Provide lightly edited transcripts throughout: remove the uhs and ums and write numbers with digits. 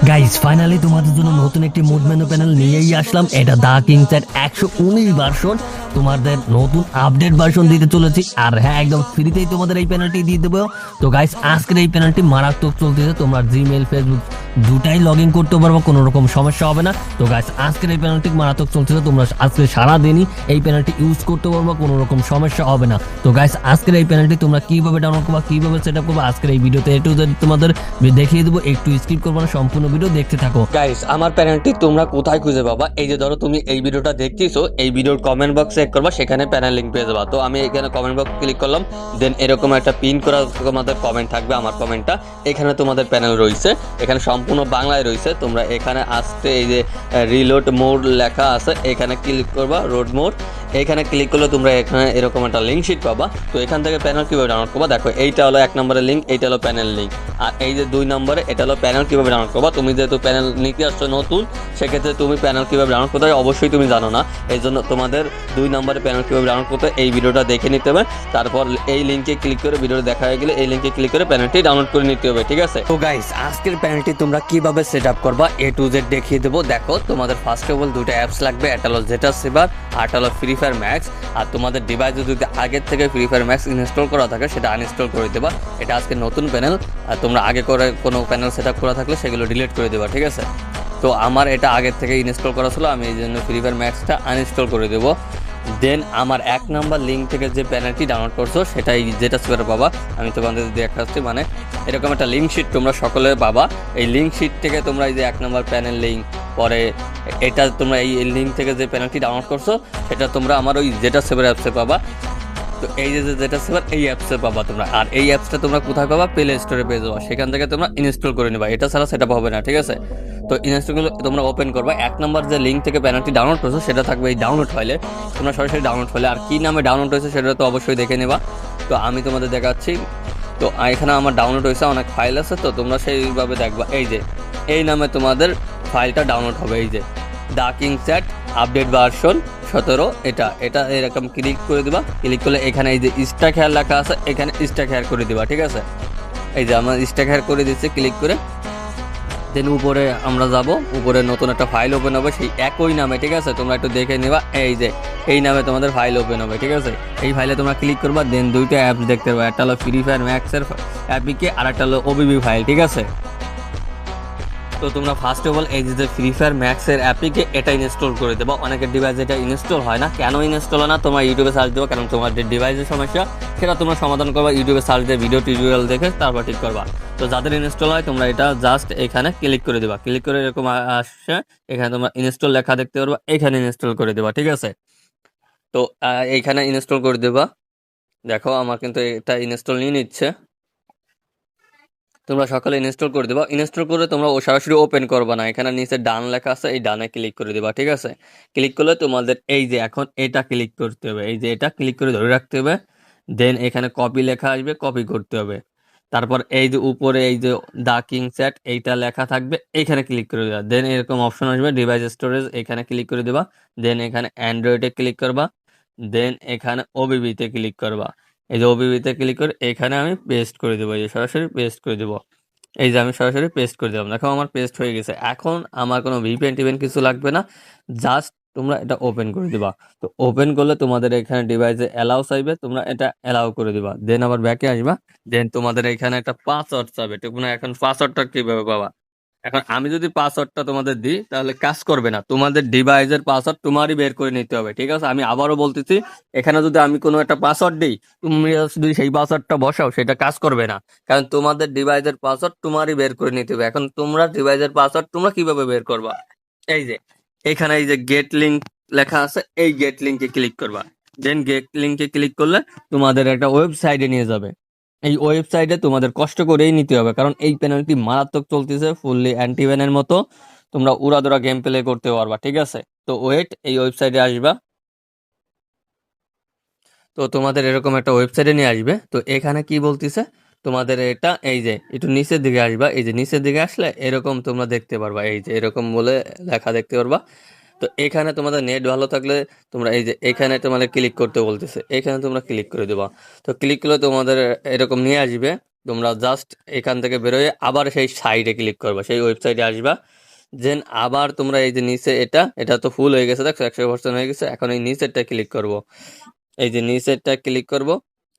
Guys finally তোমাদের জন্য নতুন একটি মোড মেনু প্যানেল নিয়েই আসলাম। এটা দা কিং চ্যাট 119 ভার্সন, তোমাদের নতুন আপডেট ভার্সন দিতে চলেছি। আর হ্যাঁ, একদম ফ্রিতেই তোমাদের এই প্যানেলটি দিয়ে দেবো। তো গাইস আজকের এই প্যানেলটি মারাত্মক চলতেছে, তোমরা জিমেল ফেসবুক দুটাই লগ ইন করতে পারবো, কোনো রকম সমস্যা হবে না। তো গাইস আজকের এই প্যানেলটি মারাত্মক চলতেছে, তোমরা আজকে সারাদিনই এই প্যানেলটি ইউজ করতে পারবো, কোনো রকম সমস্যা হবে না। তো গাইস আজকের এই প্যানেলটি তোমরা কিভাবে ডাউনলোড করবা, কিভাবে সেট আপ করবা, আজকের এই ভিডিওতে এ টু জেড তোমাদের দেখিয়ে দেবো। একটু স্কিপ করবো না, সম্পূর্ণ ভিডিও দেখতে থাকো। গাইস, আমার প্যানেলটি তোমরা কোথায় খুঁজে পাবা? এই যে ধরো তুমি এই ভিডিওটা দেখতেছো, এই ভিডিওর কমেন্ট বক্স চেক করবা, সেখানে প্যানেল লিংক পেয়ে যাবা। তো আমি এখানে কমেন্ট বক্স ক্লিক করলাম, দেন এরকম একটা পিন করা তোমাদের কমেন্ট থাকবে, আমার কমেন্টটা এখানে তোমাদের প্যানেল রয়েছে, এখানে সম্পূর্ণ বাংলায় রয়েছে। তোমরা এখানে আসতে এই যে রিলোড মোড লেখা আছে, এখানে ক্লিক করবা, রোড মোড এখানে ক্লিক করলে তোমরা এখানে এরকম একটা লিঙ্ক শিট পাবা। তো এখান থেকে প্যানেল কীভাবে ডাউনলোড করবা, দেখো এইটা হলো 1 নম্বরের লিঙ্ক, এইটা হলো প্যানেল লিঙ্ক। আর এই যে 2 নম্বরে এটা হলো প্যানেল কীভাবে ডাউনলোড করবা। তুমি যেহেতু প্যানেল নিতে আসছো নতুন, সেক্ষেত্রে তুমি প্যানেল কীভাবে ডাউনলোড করতে হয় অবশ্যই তুমি জানো না। এই জন্য তোমাদের 2 নম্বরে প্যানেল কীভাবে ডাউনলোড করতে হয় এই ভিডিওটা দেখে নিতে হবে। তারপর এই লিঙ্কে ক্লিক করে, ভিডিওটা দেখা হয়ে গেলে এই লিঙ্কে ক্লিক করে প্যানেলটি ডাউনলোড করে নিতে হবে, ঠিক আছে? তো গাইস আজকের প্যানেলটি তোমরা কিভাবে সেট আপ করবা এ টু জেড দেখিয়ে দেবো। দেখো তোমাদের ফার্স্ট অফ অল দুটো অ্যাপস লাগবে, একটা হলো জেটা সেভার আর একটা হলো ফ্রি ফায়ার ম্যাক্স। আর তোমাদের ডিভাইসে যদি আগের থেকে ফ্রি ফায়ার ম্যাক্স ইনস্টল করা থাকে সেটা আনইনস্টল করে দেবা। এটা আজকে নতুন প্যানেল, আর তোমরা আগে করে কোনো প্যানেল সেট আপ করা থাকলে সেগুলো ডিলিট করে দেবা, ঠিক আছে? তো আমার এটা আগের থেকে ইনস্টল করা ছিল, আমি এই জন্য ফ্রি ফায়ার ম্যাক্সটা আনইনস্টল করে দেবো। দেন আমার 1 নাম্বার লিঙ্ক থেকে যে প্যানেলটি ডাউনলোড করছো সেটাই যেটা সেভার পাবা। আমি তোমাদের দেখাচ্ছি, মানে এরকম একটা লিঙ্ক শিট তোমরা সকলে পাবা। এই লিঙ্ক শিট থেকে তোমরা এই যে 1 নাম্বার প্যানেল লিঙ্ক, পরে এটা তোমরা এই লিঙ্ক থেকে যে প্যানেলটি ডাউনলোড করছো সেটা তোমরা আমার ওই যেটা সেভার অ্যাপসে পাবা। তো এই যে যেটা সেভার এই অ্যাপসে পাবা তোমরা। আর এই অ্যাপসটা তোমরা কোথায় পাবা? প্লে স্টোরে পেয়ে যাবা, সেখান থেকে তোমরা ইনস্টল করে নেবা, এটা ছাড়া সেটা হবে না, ঠিক আছে? তো ইনস্টল তোমরা ওপেন করবা, 1 নম্বর যে লিঙ্ক থেকে প্যানেলটি ডাউনলোড করছো সেটা থাকবে এই ডাউনলোড ফাইলে, তোমরা সরাসরি ডাউনলোড ফাইলে। আর কি নামে ডাউনলোড হয়েছে সেটা তো অবশ্যই দেখে নেবা। তো আমি তোমাদের দেখাচ্ছি। তো এখানে আমার ডাউনলোড হয়েছে, অনেক ফাইল আছে, তো তোমরা সেইভাবে দেখবা। এই যে এই নামে তোমাদের ফাইলটা ডাউনলোড হবে, এই যে the king chat update version 17। এটা এটা এরকম ক্লিক করে দিবা, ক্লিক করলে এখানে এই যে স্ট্যাক হেয়ার লেখা আছে, এখানে স্ট্যাক হেয়ার করে দিবা, ঠিক আছে? এই যে আমার স্ট্যাক হেয়ার করে দিচ্ছে, ক্লিক করে দেন উপরে আমরা যাব, উপরে নতুন একটা ফাইল ওপেন হবে সেই একই নামে, ঠিক আছে? তোমরা একটু দেখে নিবা, এই যে এই নামে তোমাদের ফাইল ওপেন হবে, ঠিক আছে? এই ফাইলে তোমরা ক্লিক করবা, দেন দুইটা অ্যাপস দেখতে পাবে, একটা হলো ফ্রি ফায়ার ম্যাক্সের অ্যাপিকে আর একটা হলো ওবিবি ফাইল, ঠিক আছে? তো তোমরা ফার্স্ট অফ অল এই যে ফ্রি ফায়ার ম্যাক্সের অ্যাপিকে এটা ইনস্টল করে দেবো। অনেকের ডিভাইসে এটা ইনস্টল হয় না, কেন ইনস্টল হয় না তোমরা ইউটিউবে সার্চ দেবো, কারণ তোমার যে ডিভাইসের সমস্যা সেটা তোমরা সমাধান করবা ইউটিউবে সার্চ দিয়ে, ভিডিও টিউটোরিয়াল দেখে তারপর ঠিক করবা। তো যাদের ইনস্টল হয় তোমরা এটা জাস্ট এখানে ক্লিক করে দেবা, ক্লিক করে এরকম আসছে, এখানে তোমরা ইনস্টল লেখা দেখতে পারবা, এখানে ইনস্টল করে দেবা, ঠিক আছে? তো এইখানে ইনস্টল করে দেবা। দেখো আমার কিন্তু এটা ইনস্টল নিয়ে নিচ্ছে, তোমরা সকালে ইনস্টল করে দেবা। ইনস্টল করে তোমরা ও সরাসরি ওপেন করবা না, এখানে নিচে ডান লেখা আছে, এই ডানে ক্লিক করে দেবা, ঠিক আছে? ক্লিক করলে তোমাদের এই যে এখন এটা ক্লিক করতে হবে, এই যে এটা ক্লিক করে ধরে রাখতে হবে। দেন এখানে কপি লেখা আসবে, কপি করতে হবে। তারপর এই যে উপরে এই যে দা কিং চ্যাট এইটা লেখা থাকবে, এখানে ক্লিক করে দেবা। দেন এরকম অপশন আসবে ডিভাইস স্টোরেজ, এখানে ক্লিক করে দেবা। দেন এখানে অ্যান্ড্রয়েডে ক্লিক করবা। দেন এখানে ওবিবিতে ক্লিক করবা। এই যে ওবিবিতে ক্লিক করে এখানে আমি পেস্ট করে দেবো, এই যে সরাসরি পেস্ট করে দেবো। এই যে আমি সরাসরি পেস্ট করে দিলাম, দেখো আমার পেস্ট হয়ে গেছে। এখন আমার কোনো ভিপিএন টিভেন কিছু লাগবে না, জাস্ট তোমরা এটা ওপেন করে দিবা। তো ওপেন করলে তোমাদের এখানে ডিভাইসে অ্যালাউ চাইবে, তোমরা এটা অ্যালাউ করে দিবা। দেন আবার ব্যাকে আসবা, দেন তোমাদের এখানে একটা পাসওয়ার্ড চাইবে। তোমরা এখন পাসওয়ার্ডটা কিভাবে পাবা? এখন আমি যদি পাসওয়ার্ডটা তোমাদের দিই তাহলে কাজ করবে না, তোমাদের ডিভাইসের পাসওয়ার্ড তোমারই বের করে নিতে হবে, ঠিক আছে? আমি আবারও বলতেছি, এখানে যদি আমি কোনো একটা পাসওয়ার্ড দিই, তুমি যদি সেই পাসওয়ার্ডটা বসাও সেটা কাজ করবে না, কারণ তোমাদের ডিভাইসের পাসওয়ার্ড তোমারই বের করে নিতে হবে। এখন তোমরা ডিভাইসের পাসওয়ার্ড তোমরা কিভাবে বের করবা? এই যে এখানে এই যে গেট লিঙ্ক লেখা আছে, এই গেট লিঙ্কে ক্লিক করবা। দেন গেট লিঙ্কে ক্লিক করলে তোমাদের একটা ওয়েবসাইটে নিয়ে যাবে। এই ওয়েবসাইটে তোমাদের কষ্ট করেই নিতে হবে, কারণ এই প্যানেলটি মারাত্মক চলতেছে, ফুললি অ্যান্টিভ্যানের মতো, তোমরা উড়াদুরা গেম প্লে করতে পারবা, ঠিক আছে? তো ওয়েট, এই ওয়েবসাইটে আসবা। তো তোমাদের এরকম একটা ওয়েবসাইটে নিয়ে আসবে। তো এখানে কি বলতেছে তোমাদের, এটা এই যে একটু নিচের দিকে আসবা, এই যে নিচের দিকে আসলে এরকম তোমরা দেখতে পারবা, এই যে এরকম বলে লেখা দেখতে পারবা। তো এখানে তোমাদের নেট ভালো থাকলে তোমরা এই যে এখানে তোমাদের ক্লিক করতে বলতেছে, এখানে তোমরা ক্লিক করে দেবা। তো ক্লিক করলে তোমাদের এরকম নিয়ে আসবে। তোমরা জাস্ট এখান থেকে বেরোয় আবার সেই সাইডে ক্লিক করবা, সেই ওয়েবসাইটে আসবা। দেন আবার তোমরা এই যে নিচে এটা তো ফুল হয়ে গেছে, দেখো 100% হয়ে গেছে। এখন এই নিচেরটা ক্লিক করব, এই যে নিচেরটা ক্লিক করব।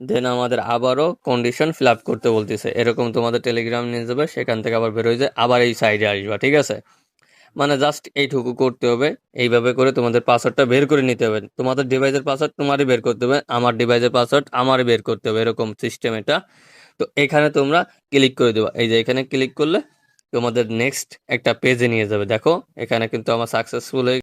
দেন আমাদের আবারও কন্ডিশন ফিল আপ করতে বলতেছে, এরকম তোমাদের টেলিগ্রাম নিয়ে যাবে, সেখান থেকে আবার বেরোয় যায়, আবার এই সাইডে আসবা, ঠিক আছে? মানে জাস্ট এইটুকু করতে হবে। এইভাবে করে তোমাদের পাসওয়ার্ডটা বের করে নিতে হবে। তোমাদের ডিভাইসের পাসওয়ার্ড তোমারই বের করতে হবে, আমার ডিভাইসের পাসওয়ার্ড আমারই বের করতে হবে, এরকম সিস্টেম এটা। তো এখানে তোমরা ক্লিক করে দেবা, এই যে এখানে ক্লিক করলে তোমাদের নেক্সট একটা পেজে নিয়ে যাবে। দেখো এখানে কিন্তু আমার সাকসেসফুল হয়ে